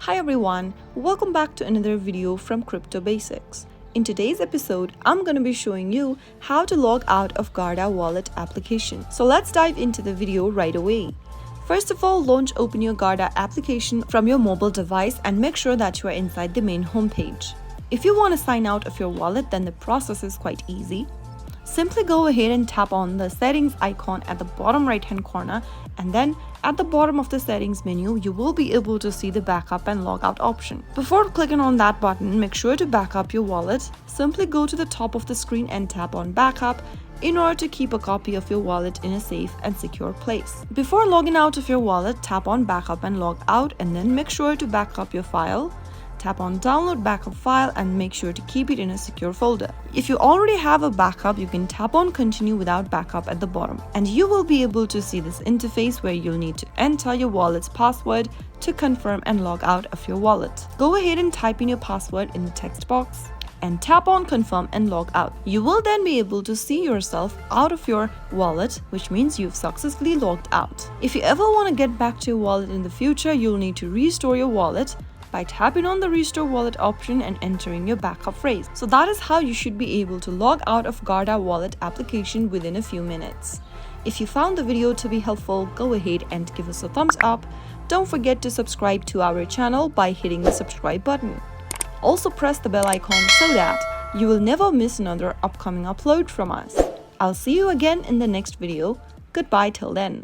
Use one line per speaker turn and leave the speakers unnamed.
Hi everyone, welcome back to another video from Crypto Basics. In today's episode, I'm going to be showing you how to log out of Guarda wallet application. So let's dive into the video right away. First of all, open your Guarda application from your mobile device and make sure that you are inside the main homepage. If you want to sign out of your wallet, then the process is quite easy. Simply go ahead and tap on the settings icon at the bottom right hand corner, and then at the bottom of the settings menu you will be able to see the backup and logout option. Before clicking on that button, make sure to back up your wallet. Simply go to the top of the screen and tap on backup in order to keep a copy of your wallet in a safe and secure place. Before logging out of your wallet, tap on backup and log out, and then make sure to back up your file. Tap on download backup file and make sure to keep it in a secure folder. If you already have a backup, you can tap on continue without backup at the bottom, and you will be able to see this interface where you'll need to enter your wallet's password to confirm and log out of your wallet. Go ahead and type in your password in the text box and tap on confirm and log out. You will then be able to see yourself out of your wallet, which means you've successfully logged out. If you ever want to get back to your wallet in the future, you'll need to restore your wallet by tapping on the restore wallet option and entering your backup phrase. So that is how you should be able to log out of Guarda wallet application within a few minutes. If you found the video to be helpful, go ahead and give us a thumbs up. Don't forget to subscribe to our channel by hitting the subscribe button. Also press the bell icon so that you will never miss another upcoming upload from us. I'll see you again in the next video. Goodbye till then.